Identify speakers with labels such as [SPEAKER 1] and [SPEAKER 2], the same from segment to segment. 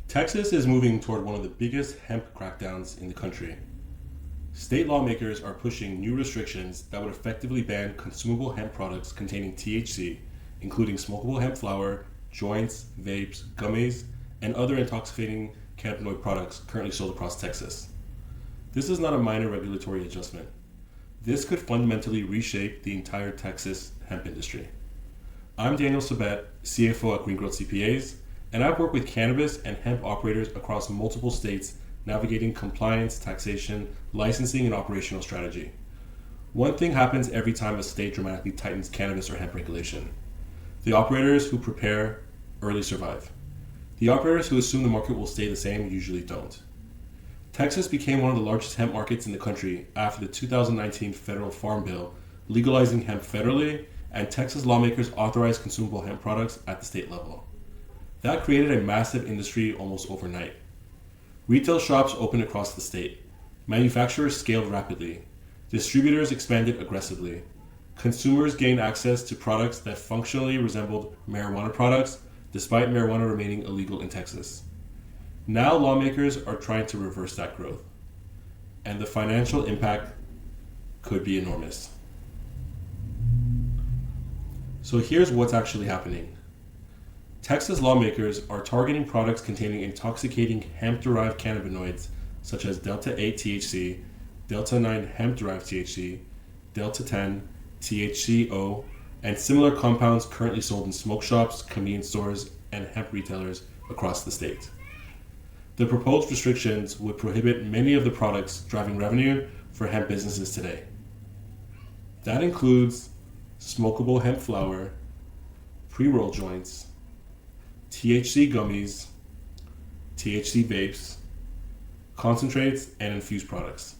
[SPEAKER 1] Texas is moving toward one of the biggest hemp crackdowns in the country. State lawmakers are pushing new restrictions that would effectively ban consumable hemp products containing THC, including smokable hemp flower, joints, vapes, gummies, and other intoxicating cannabinoid products currently sold across Texas. This is not a minor regulatory adjustment. This could fundamentally reshape the entire Texas hemp industry. I'm Daniel Sabet, CFO at GreenGrowth CPAs, and I've worked with cannabis and hemp operators across multiple states navigating compliance, taxation, licensing, and operational strategy. One thing happens every time a state dramatically tightens cannabis or hemp regulation. The operators who prepare early survive. The operators who assume the market will stay the same usually don't. Texas became one of the largest hemp markets in the country after the 2019 federal farm bill legalizing hemp federally, and Texas lawmakers authorized consumable hemp products at the state level. That created a massive industry almost overnight. Retail shops opened across the state. Manufacturers scaled rapidly. Distributors expanded aggressively. Consumers gained access to products that functionally resembled marijuana products, despite marijuana remaining illegal in Texas. Now lawmakers are trying to reverse that growth, and the financial impact could be enormous. So here's what's actually happening. Texas lawmakers are targeting products containing intoxicating hemp-derived cannabinoids such as Delta-8 THC, Delta-9 hemp-derived THC, Delta-10 THCO, and similar compounds currently sold in smoke shops, convenience stores, and hemp retailers across the state. The proposed restrictions would prohibit many of the products driving revenue for hemp businesses today. That includes smokable hemp flower, pre-roll joints, THC gummies, THC vapes, concentrates, and infused products.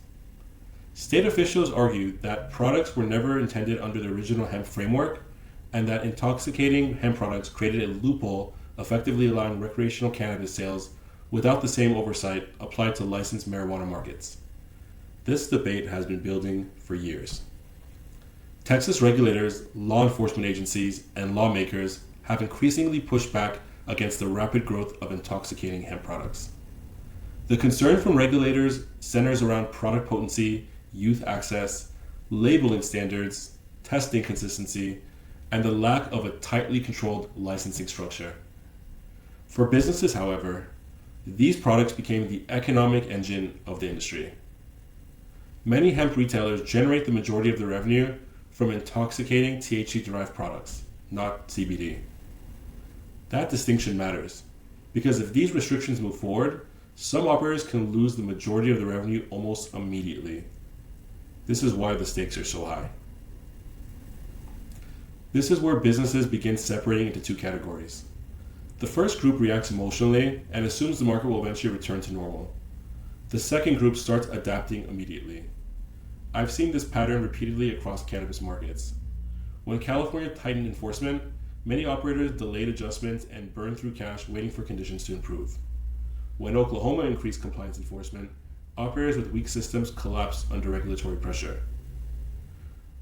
[SPEAKER 1] State officials argue that products were never intended under the original hemp framework, and that intoxicating hemp products created a loophole effectively allowing recreational cannabis sales without the same oversight applied to licensed marijuana markets. This debate has been building for years. Texas regulators, law enforcement agencies, and lawmakers have increasingly pushed back against the rapid growth of intoxicating hemp products. The concern from regulators centers around product potency, youth access, labeling standards, testing consistency, and the lack of a tightly controlled licensing structure. For businesses, however, these products became the economic engine of the industry. Many hemp retailers generate the majority of their revenue from intoxicating THC-derived products, not CBD. That distinction matters, because if these restrictions move forward, some operators can lose the majority of the revenue almost immediately. This is why the stakes are so high. This is where businesses begin separating into two categories. The first group reacts emotionally and assumes the market will eventually return to normal. The second group starts adapting immediately. I've seen this pattern repeatedly across cannabis markets. When California tightened enforcement, many operators delayed adjustments and burned through cash waiting for conditions to improve. When Oklahoma increased compliance enforcement, operators with weak systems collapsed under regulatory pressure.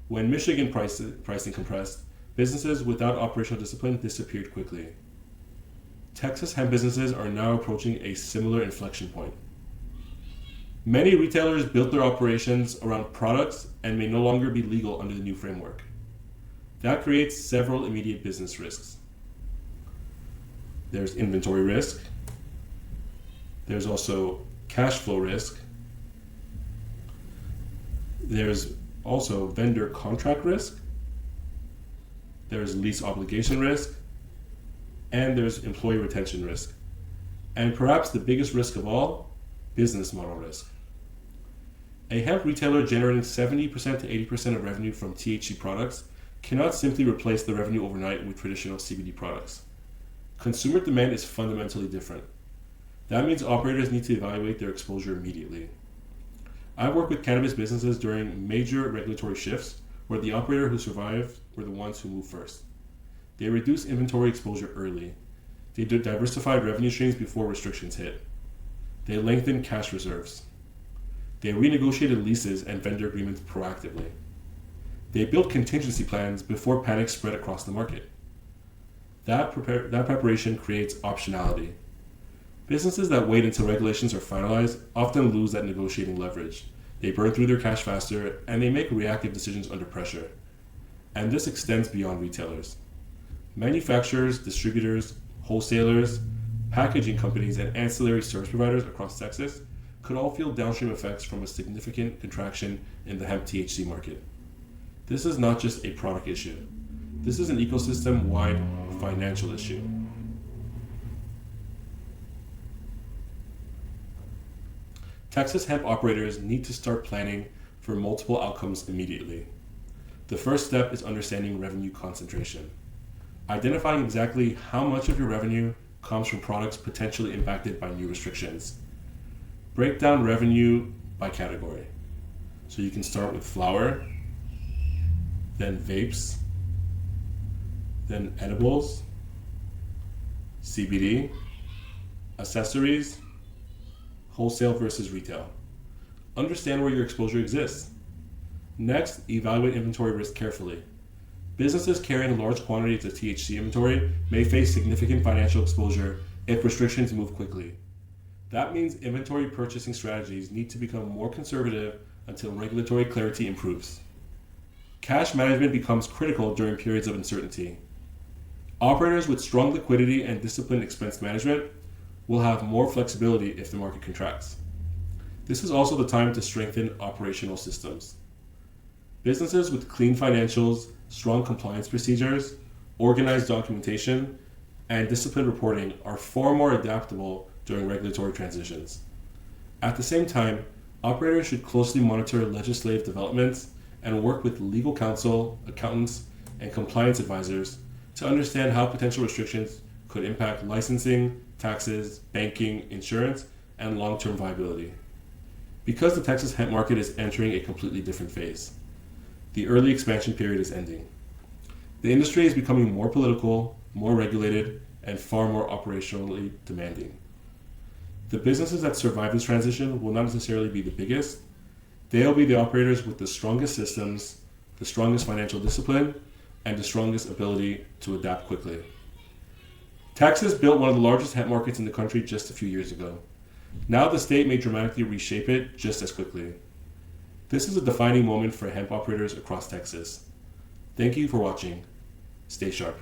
[SPEAKER 1] When Michigan pricing compressed, businesses without operational discipline disappeared quickly. Texas hemp businesses are now approaching a similar inflection point. Many retailers built their operations around products and may no longer be legal under the new framework. That creates several immediate business risks. There's inventory risk. There's also cash flow risk. There's also vendor contract risk. There's lease obligation risk. And there's employee retention risk. And perhaps the biggest risk of all, business model risk. A hemp retailer generating 70% to 80% of revenue from THC products cannot simply replace the revenue overnight with traditional CBD products. Consumer demand is fundamentally different. That means operators need to evaluate their exposure immediately. I've worked with cannabis businesses during major regulatory shifts where the operator who survived were the ones who moved first. They reduced inventory exposure early. They diversified revenue streams before restrictions hit. They lengthened cash reserves. They renegotiated leases and vendor agreements proactively. They built contingency plans before panic spread across the market. That preparation creates optionality. Businesses that wait until regulations are finalized often lose that negotiating leverage. They burn through their cash faster, and they make reactive decisions under pressure. And this extends beyond retailers. Manufacturers, distributors, wholesalers, packaging companies, and ancillary service providers across Texas could all feel downstream effects from a significant contraction in the hemp THC market. This is not just a product issue. This is an ecosystem-wide financial issue. Texas hemp operators need to start planning for multiple outcomes immediately. The first step is understanding revenue concentration. Identifying exactly how much of your revenue comes from products potentially impacted by new restrictions. Break down revenue by category. So you can start with flower, then vapes, then edibles, CBD, accessories, wholesale versus retail. Understand where your exposure exists. Next, evaluate inventory risk carefully. Businesses carrying large quantities of THC inventory may face significant financial exposure if restrictions move quickly. That means inventory purchasing strategies need to become more conservative until regulatory clarity improves. Cash management becomes critical during periods of uncertainty. Operators with strong liquidity and disciplined expense management will have more flexibility if the market contracts. This is also the time to strengthen operational systems. Businesses with clean financials, strong compliance procedures, organized documentation, and disciplined reporting are far more adaptable during regulatory transitions. At the same time, operators should closely monitor legislative developments and work with legal counsel, accountants, and compliance advisors to understand how potential restrictions could impact licensing, taxes, banking, insurance, and long-term viability. Because the Texas hemp market is entering a completely different phase. The early expansion period is ending. The industry is becoming more political, more regulated, and far more operationally demanding. The businesses that survive this transition will not necessarily be the biggest. They'll be the operators with the strongest systems, the strongest financial discipline, and the strongest ability to adapt quickly. Texas built one of the largest hemp markets in the country just a few years ago. Now the state may dramatically reshape it just as quickly. This is a defining moment for hemp operators across Texas. Thank you for watching. Stay sharp.